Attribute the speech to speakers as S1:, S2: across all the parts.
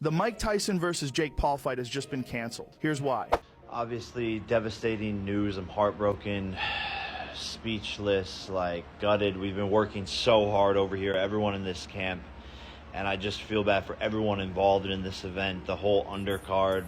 S1: The Mike Tyson versus Jake Paul fight has just been canceled. Here's why.
S2: Obviously, devastating news. I'm heartbroken, speechless, like gutted. We've been working so hard over here, everyone in this camp, and I just feel bad for everyone involved in this event, the whole undercard.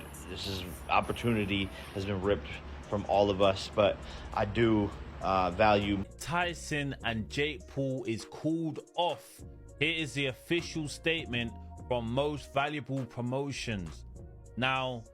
S2: Opportunity has been ripped from all of us, but I do value.
S3: Tyson and Jake Paul is called off. Here is the official statement from Most Valuable Promotions. Now,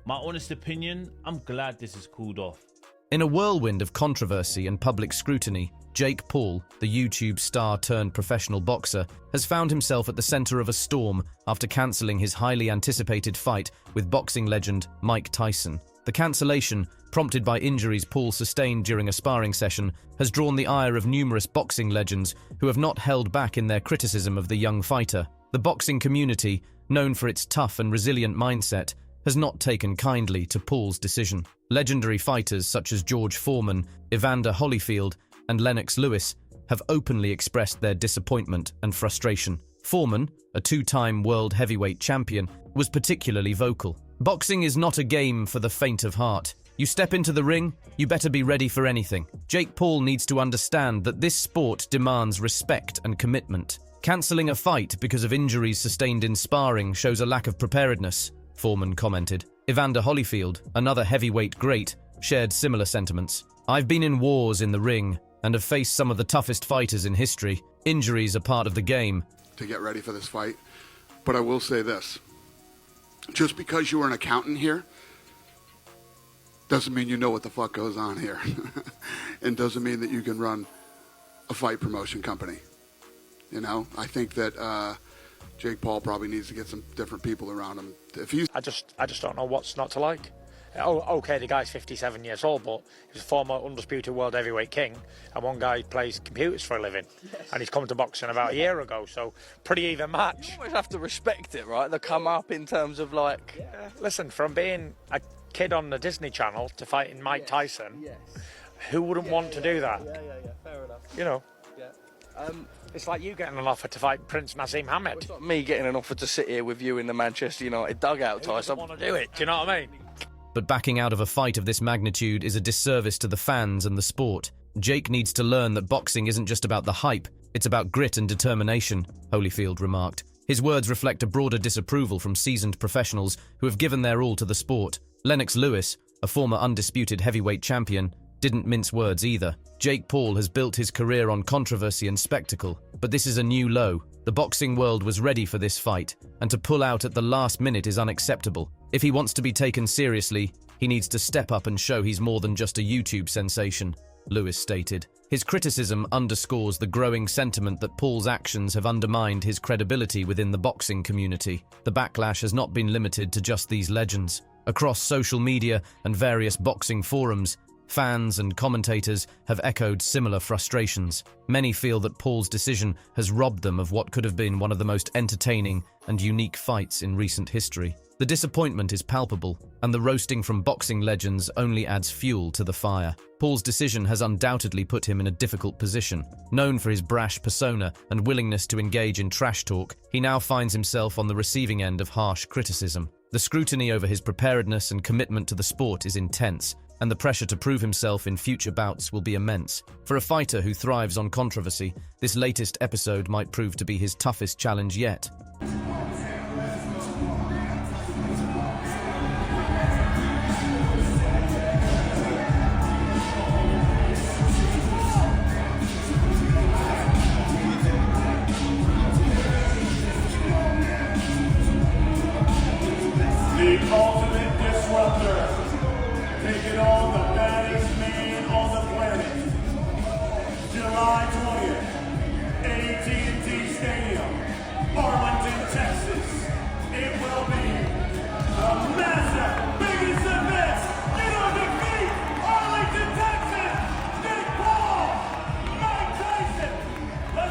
S3: my honest opinion, I'm glad this is called off.
S4: In a whirlwind of controversy and public scrutiny, Jake Paul, the YouTube star turned professional boxer, has found himself at the center of a storm after cancelling his highly anticipated fight with boxing legend Mike Tyson. The cancellation, prompted by injuries Paul sustained during a sparring session, has drawn the ire of numerous boxing legends who have not held back in their criticism of the young fighter. The boxing community, known for its tough and resilient mindset, has not taken kindly to Paul's decision. Legendary fighters such as George Foreman, Evander Holyfield, and Lennox Lewis have openly expressed their disappointment and frustration. Foreman, a two-time world heavyweight champion, was particularly vocal. "Boxing is not a game for the faint of heart. You step into the ring, you better be ready for anything. Jake Paul needs to understand that this sport demands respect and commitment. Cancelling a fight because of injuries sustained in sparring shows a lack of preparedness," Foreman commented. Evander Holyfield, another heavyweight great, shared similar sentiments. "I've been in wars in the ring and have faced some of the toughest fighters in history. Injuries are part of the game."
S5: To get ready for this fight, but I will say this. Just because you're an accountant here doesn't mean you know what the fuck goes on here. And doesn't mean that you can run a fight promotion company. You know, I think that Jake Paul probably needs to get some different people around him. If he's
S6: I just don't know what's not to like. Oh, okay, the guy's 57 years old, but he's a former undisputed world heavyweight king, and one guy plays computers for a living, and he's come to boxing about a year ago, so pretty even match.
S7: You always have to respect it, right? They come up in terms of like...
S6: Yeah, listen, from being a kid on the Disney Channel to fighting Mike Tyson, who wouldn't want to do that?
S7: Yeah, fair enough.
S6: You know,
S7: Yeah.
S6: it's like you getting an offer to fight Prince Nassim Hamed.
S7: It's like me getting an offer to sit here with you in the Manchester United dugout,
S6: Who doesn't
S7: Tyson.
S6: want to do it? Do you know what I mean?
S4: But backing out of a fight of this magnitude is a disservice to the fans and the sport. Jake needs to learn that boxing isn't just about the hype, it's about grit and determination, Holyfield remarked. His words reflect a broader disapproval from seasoned professionals who have given their all to the sport. Lennox Lewis, a former undisputed heavyweight champion, didn't mince words either. Jake Paul has built his career on controversy and spectacle, but this is a new low. The boxing world was ready for this fight, and to pull out at the last minute is unacceptable. If he wants to be taken seriously, he needs to step up and show he's more than just a YouTube sensation, Lewis stated. His criticism underscores the growing sentiment that Paul's actions have undermined his credibility within the boxing community. The backlash has not been limited to just these legends. Across social media and various boxing forums, fans and commentators have echoed similar frustrations. Many feel that Paul's decision has robbed them of what could have been one of the most entertaining and unique fights in recent history. The disappointment is palpable, and the roasting from boxing legends only adds fuel to the fire. Paul's decision has undoubtedly put him in a difficult position. Known for his brash persona and willingness to engage in trash talk, he now finds himself on the receiving end of harsh criticism. The scrutiny over his preparedness and commitment to the sport is intense, and the pressure to prove himself in future bouts will be immense. For a fighter who thrives on controversy, this latest episode might prove to be his toughest challenge yet.
S8: The ultimate disruptor, taking on the baddest man on the planet. July 20th, AT&T Stadium, Arlington, Texas. It will be the massive, biggest event in our defeat, Arlington, Texas. Jake Paul, Mike Tyson.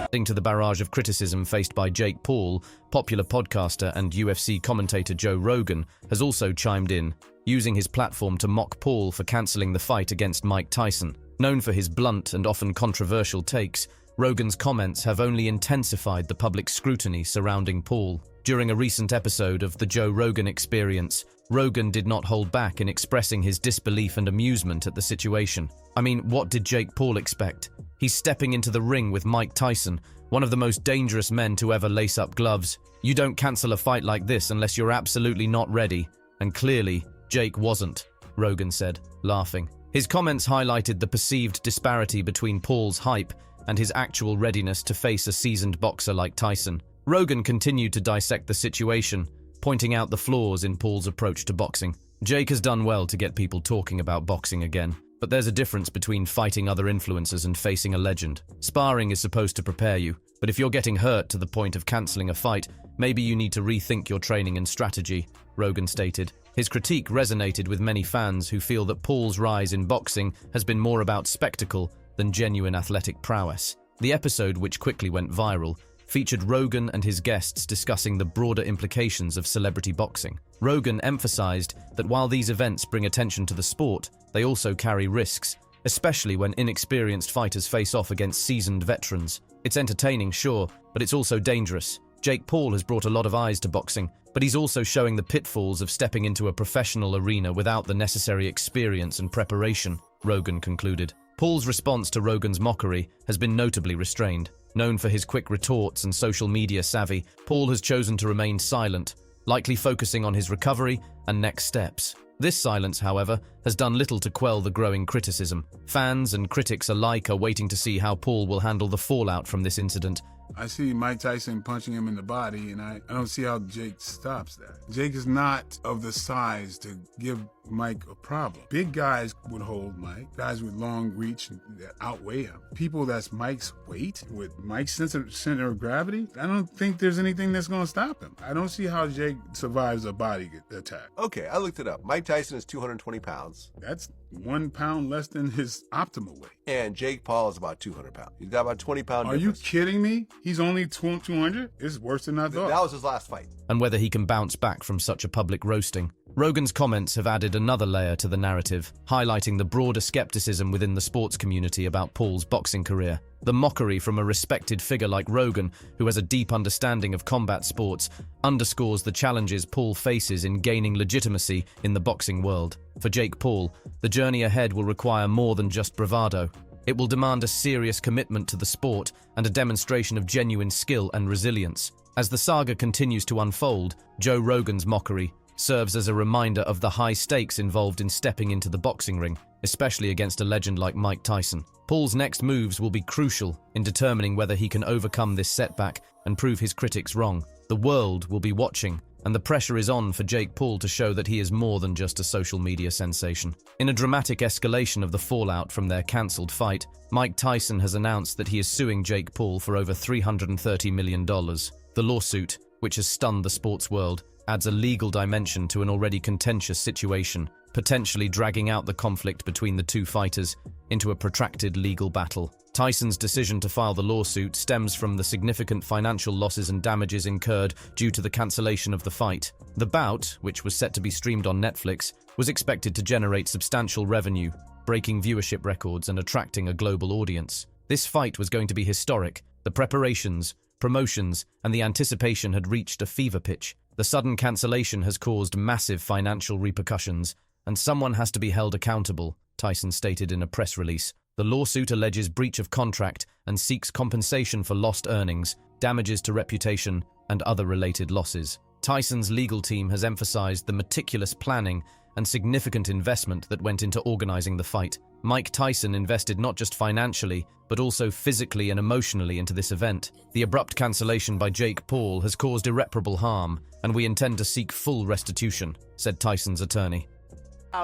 S4: Adding to the barrage of criticism faced by Jake Paul, popular podcaster and UFC commentator Joe Rogan has also chimed in, using his platform to mock Paul for cancelling the fight against Mike Tyson. Known for his blunt and often controversial takes, Rogan's comments have only intensified the public scrutiny surrounding Paul. During a recent episode of The Joe Rogan Experience, Rogan did not hold back in expressing his disbelief and amusement at the situation. I mean, what did Jake Paul expect? He's stepping into the ring with Mike Tyson, one of the most dangerous men to ever lace up gloves. You don't cancel a fight like this unless you're absolutely not ready. And clearly, Jake wasn't, Rogan said, laughing. His comments highlighted the perceived disparity between Paul's hype and his actual readiness to face a seasoned boxer like Tyson. Rogan continued to dissect the situation, pointing out the flaws in Paul's approach to boxing. Jake has done well to get people talking about boxing again, but there's a difference between fighting other influencers and facing a legend. Sparring is supposed to prepare you, but if you're getting hurt to the point of cancelling a fight, maybe you need to rethink your training and strategy, Rogan stated. His critique resonated with many fans who feel that Paul's rise in boxing has been more about spectacle than genuine athletic prowess. The episode, which quickly went viral, featured Rogan and his guests discussing the broader implications of celebrity boxing. Rogan emphasized that while these events bring attention to the sport, they also carry risks, especially when inexperienced fighters face off against seasoned veterans. It's entertaining, sure, but it's also dangerous. Jake Paul has brought a lot of eyes to boxing, but he's also showing the pitfalls of stepping into a professional arena without the necessary experience and preparation, Rogan concluded. Paul's response to Rogan's mockery has been notably restrained. Known for his quick retorts and social media savvy, Paul has chosen to remain silent, likely focusing on his recovery and next steps. This silence, however, has done little to quell the growing criticism. Fans and critics alike are waiting to see how Paul will handle the fallout from this incident.
S9: I see Mike Tyson punching him in the body, and I don't see how Jake stops that. Jake is not of the size to give Mike a problem. Big guys would hold Mike, guys with long reach that outweigh him. People that's Mike's weight, with Mike's center of gravity, I don't think there's anything that's going to stop him. I don't see how Jake survives a body attack.
S10: Okay, I looked it up. Mike Tyson is 220 pounds.
S9: That's 1 pound less than his optimal weight.
S10: And Jake Paul is about 200 pounds. He's got about 20 pound
S9: Are
S10: difference.
S9: you kidding me? He's only 200? It's worse than I thought.
S10: That was his last fight.
S4: And whether he can bounce back from such a public roasting. Rogan's comments have added another layer to the narrative, highlighting the broader skepticism within the sports community about Paul's boxing career. The mockery from a respected figure like Rogan, who has a deep understanding of combat sports, underscores the challenges Paul faces in gaining legitimacy in the boxing world. For Jake Paul, the journey ahead will require more than just bravado. It will demand a serious commitment to the sport and a demonstration of genuine skill and resilience. As the saga continues to unfold, Joe Rogan's mockery serves as a reminder of the high stakes involved in stepping into the boxing ring, especially against a legend like Mike Tyson. Paul's next moves will be crucial in determining whether he can overcome this setback and prove his critics wrong. The world will be watching, and the pressure is on for Jake Paul to show that he is more than just a social media sensation. In a dramatic escalation of the fallout from their cancelled fight, Mike Tyson has announced that he is suing Jake Paul for over $330 million. The lawsuit, which has stunned the sports world, adds a legal dimension to an already contentious situation, potentially dragging out the conflict between the two fighters into a protracted legal battle. Tyson's decision to file the lawsuit stems from the significant financial losses and damages incurred due to the cancellation of the fight. The bout, which was set to be streamed on Netflix, was expected to generate substantial revenue, breaking viewership records and attracting a global audience. This fight was going to be historic. The preparations, promotions, and the anticipation had reached a fever pitch. The sudden cancellation has caused massive financial repercussions, and someone has to be held accountable, Tyson stated in a press release. The lawsuit alleges breach of contract and seeks compensation for lost earnings, damages to reputation, and other related losses. Tyson's legal team has emphasized the meticulous planning and significant investment that went into organizing the fight. Mike Tyson invested not just financially, but also physically and emotionally into this event. The abrupt cancellation by Jake Paul has caused irreparable harm, and we intend to seek full restitution, said Tyson's attorney.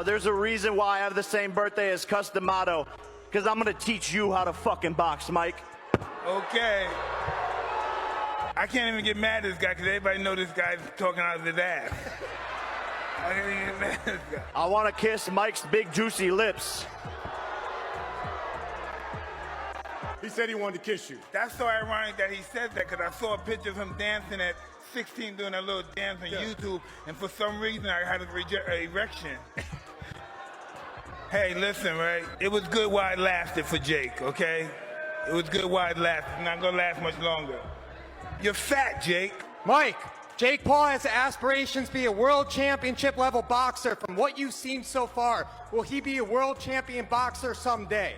S11: There's a reason why I have the same birthday as Customato, because I'm going to teach you how to fucking box, Mike.
S9: Okay. I can't even get mad at this guy because everybody know this guy's talking out of his ass. I can't even get mad at this guy.
S11: I want to kiss Mike's big juicy lips.
S8: He said he wanted to kiss you.
S9: That's so ironic that he said that because I saw a picture of him dancing at 16 doing that little dance on YouTube, and for some reason I had an erection. Hey, listen, right? It was good while it lasted for Jake, okay? It was good while it lasted. It's not gonna last much longer. You're fat, Jake.
S6: Mike,
S12: Jake Paul has aspirations to be a world championship level boxer. From what you've seen so far, will he be a world champion boxer someday?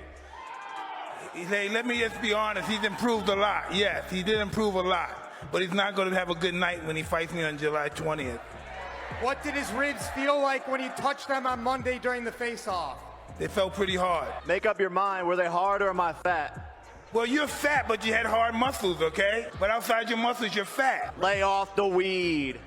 S9: Hey, let me just be honest. He's improved a lot. Yes, he did improve a lot. But he's not going to have a good night when he fights me on July 20th.
S12: What did his ribs feel like when he touched them on Monday during the face-off?
S9: They felt pretty hard.
S11: Make up your mind. Were they hard or am I fat?
S9: Well, you're fat, but you had hard muscles, okay? But outside your muscles, you're fat.
S11: Lay off the weed.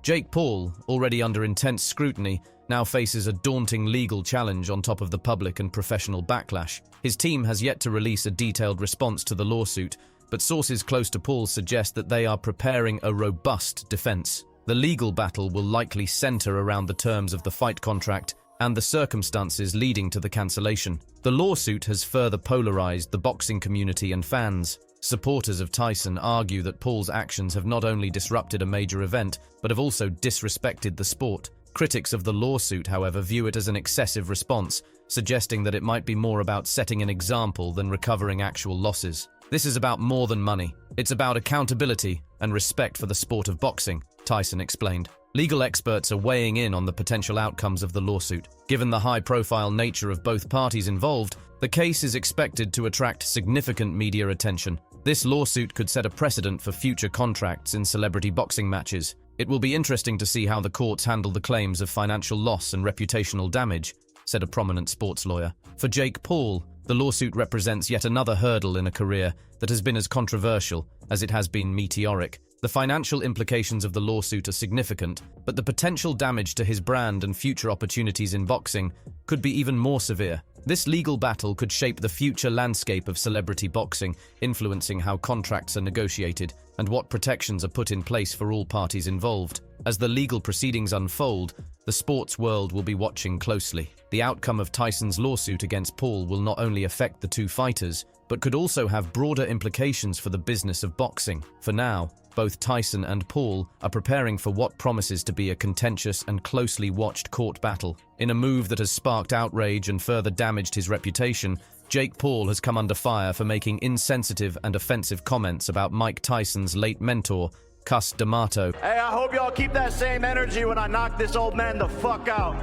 S4: Jake Paul, already under intense scrutiny, now faces a daunting legal challenge on top of the public and professional backlash. His team has yet to release a detailed response to the lawsuit, but sources close to Paul suggest that they are preparing a robust defense. The legal battle will likely center around the terms of the fight contract and the circumstances leading to the cancellation. The lawsuit has further polarized the boxing community and fans. Supporters of Tyson argue that Paul's actions have not only disrupted a major event, but have also disrespected the sport. Critics of the lawsuit, however, view it as an excessive response, suggesting that it might be more about setting an example than recovering actual losses. This is about more than money. It's about accountability and respect for the sport of boxing, Tyson explained. Legal experts are weighing in on the potential outcomes of the lawsuit. Given the high-profile nature of both parties involved, the case is expected to attract significant media attention. This lawsuit could set a precedent for future contracts in celebrity boxing matches. It will be interesting to see how the courts handle the claims of financial loss and reputational damage, said a prominent sports lawyer. For Jake Paul, the lawsuit represents yet another hurdle in a career that has been as controversial as it has been meteoric. The financial implications of the lawsuit are significant, but the potential damage to his brand and future opportunities in boxing could be even more severe. This legal battle could shape the future landscape of celebrity boxing, influencing how contracts are negotiated and what protections are put in place for all parties involved. As the legal proceedings unfold, the sports world will be watching closely. The outcome of Tyson's lawsuit against Paul will not only affect the two fighters, but could also have broader implications for the business of boxing. For now, both Tyson and Paul are preparing for what promises to be a contentious and closely watched court battle. In a move that has sparked outrage and further damaged his reputation, Jake Paul has come under fire for making insensitive and offensive comments about Mike Tyson's late mentor, Cus D'Amato.
S11: Hey, I hope y'all keep that same energy when I knock this old man the fuck out.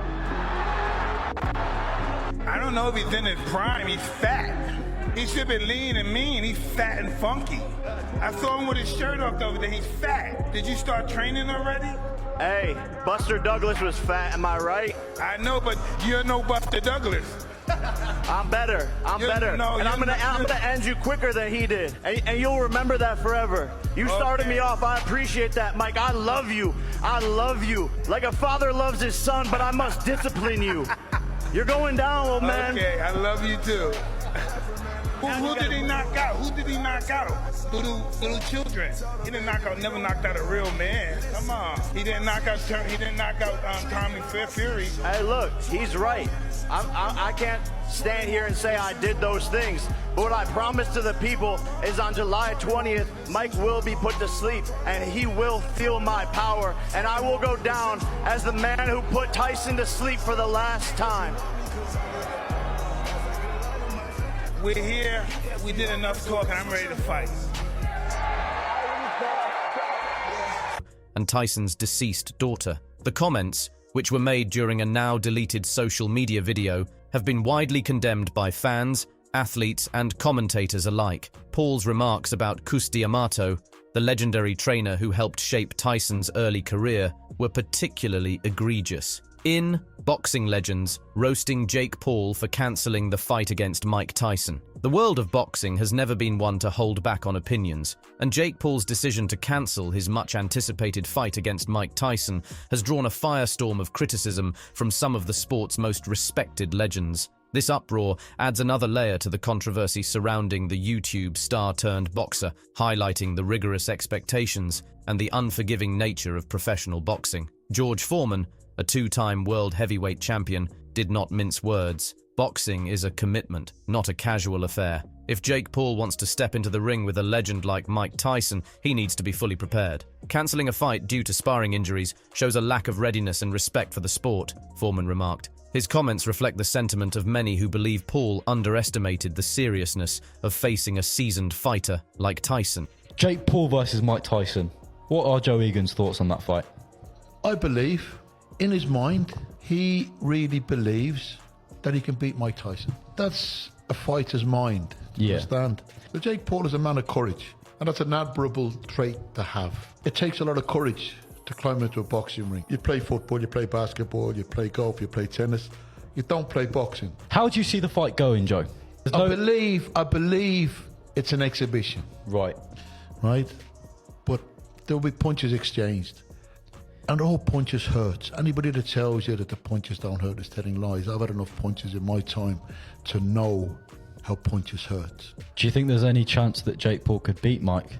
S9: I don't know if he's in his prime. He's fat. He should be lean and mean. He's fat and funky. I saw him with his shirt off the other day. He's fat. Did you start training already?
S11: Hey, Buster Douglas was fat, am I right?
S9: I know, but you're no Buster Douglas.
S11: I'm better. I'm better.
S9: No,
S11: and I'm gonna end you quicker than he did. And you'll remember that forever. You started me off. I appreciate that, Mike. I love you. I love you. Like a father loves his son, but I must discipline you. You're going down, old man.
S9: Okay, I love you too. Who did he knock out? Who did he knock out? Little children. He didn't knock out, never knocked out a real man. Come on. He didn't knock out Tommy Fury.
S11: Hey, look, he's right. I can't stand here and say I did those things. But what I promise to the people is on July 20th, Mike will be put to sleep and he will feel my power. And I will go down as the man who put Tyson to sleep for the last time.
S9: We're here. We did enough talking. I'm ready to fight.
S4: And Tyson's deceased daughter. The comments, which were made during a now-deleted social media video, have been widely condemned by fans, athletes, and commentators alike. Paul's remarks about Cus D'Amato, the legendary trainer who helped shape Tyson's early career, were particularly egregious. In Boxing Legends, roasting Jake Paul for cancelling the fight against Mike Tyson. The world of boxing has never been one to hold back on opinions, and Jake Paul's decision to cancel his much-anticipated fight against Mike Tyson has drawn a firestorm of criticism from some of the sport's most respected legends. This uproar adds another layer to the controversy surrounding the YouTube star-turned-boxer, highlighting the rigorous expectations and the unforgiving nature of professional boxing. George Foreman, a two-time world heavyweight champion, did not mince words. Boxing is a commitment, not a casual affair. If Jake Paul wants to step into the ring with a legend like Mike Tyson, he needs to be fully prepared. Cancelling a fight due to sparring injuries shows a lack of readiness and respect for the sport, Foreman remarked. His comments reflect the sentiment of many who believe Paul underestimated the seriousness of facing a seasoned fighter like Tyson.
S13: Jake Paul versus Mike Tyson. What are Joe Egan's thoughts on that fight?
S14: I believe, in his mind, he really believes that he can beat Mike Tyson. That's a fighter's mind, do you understand? So Jake Paul is a man of courage, and that's an admirable trait to have. It takes a lot of courage to climb into a boxing ring. You play football, you play basketball, you play golf, you play tennis. You don't play boxing.
S13: How do you see the fight going, Joe?
S14: I believe it's an exhibition.
S13: Right.
S14: Right? But there'll be punches exchanged. And all punches hurt. Anybody that tells you that the punches don't hurt is telling lies. I've had enough punches in my time to know how punches hurt.
S13: Do you think there's any chance that Jake Paul could beat Mike?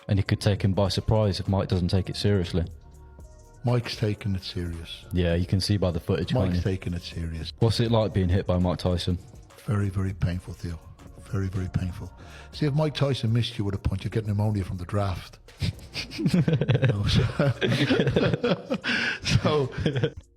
S13: And he could take him by surprise if Mike doesn't take it seriously?
S14: Mike's taking it serious.
S13: Yeah, you can see by the footage, can't you?
S14: Mike's taking it serious.
S13: What's it like being hit by Mike Tyson?
S14: Very, very painful, Theo. Very, very painful. See, if Mike Tyson missed you with a punch, you'd get pneumonia from the draft.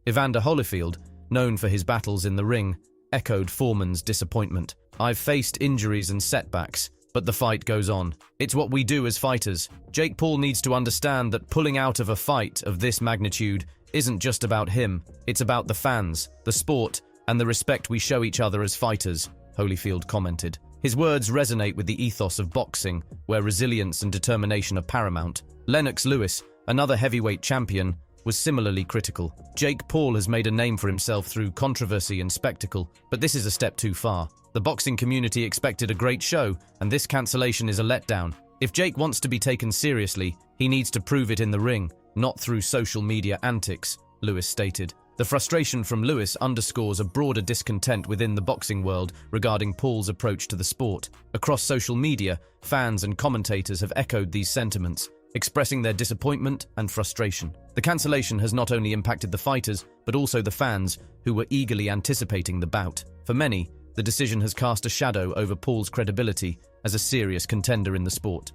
S4: Evander Holyfield, known for his battles in the ring, echoed Foreman's disappointment. I've faced injuries and setbacks, but the fight goes on. It's what we do as fighters. Jake Paul needs to understand that pulling out of a fight of this magnitude isn't just about him. It's about the fans, the sport, and the respect we show each other as fighters, Holyfield commented. His words resonate with the ethos of boxing, where resilience and determination are paramount. Lennox Lewis, another heavyweight champion, was similarly critical. Jake Paul has made a name for himself through controversy and spectacle, but this is a step too far. The boxing community expected a great show, and this cancellation is a letdown. If Jake wants to be taken seriously, he needs to prove it in the ring, not through social media antics, Lewis stated. The frustration from Lewis underscores a broader discontent within the boxing world regarding Paul's approach to the sport. Across social media, fans and commentators have echoed these sentiments, expressing their disappointment and frustration. The cancellation has not only impacted the fighters, but also the fans who were eagerly anticipating the bout. For many, the decision has cast a shadow over Paul's credibility as a serious contender in the sport.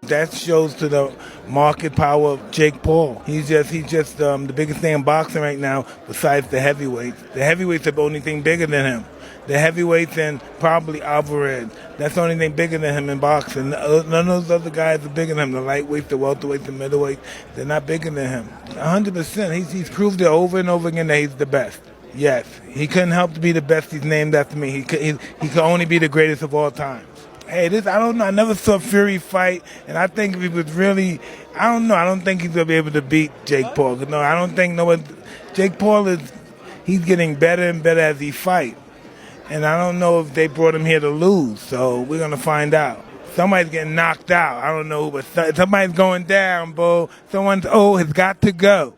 S15: That shows to the market power of Jake Paul. He's just the biggest thing in boxing right now besides the heavyweights. The heavyweights are the only thing bigger than him. The heavyweights and probably Alvarez. That's the only thing bigger than him in boxing. None of those other guys are bigger than him. The lightweights, the welterweights, the middleweights, they're not bigger than him. 100%. He's proved it over and over again that he's the best. Yes, he couldn't help to be the best. He's named after me. He could only be the greatest of all time. Hey, I don't know. I never saw Fury fight, and I think if he was really, I don't know. I don't think he's gonna be able to beat Jake Paul. No, I don't think no one. Jake Paul he's getting better and better as he fight, and I don't know if they brought him here to lose. So we're gonna find out. Somebody's getting knocked out. I don't know who, but somebody's going down, bro. Someone's has got to go.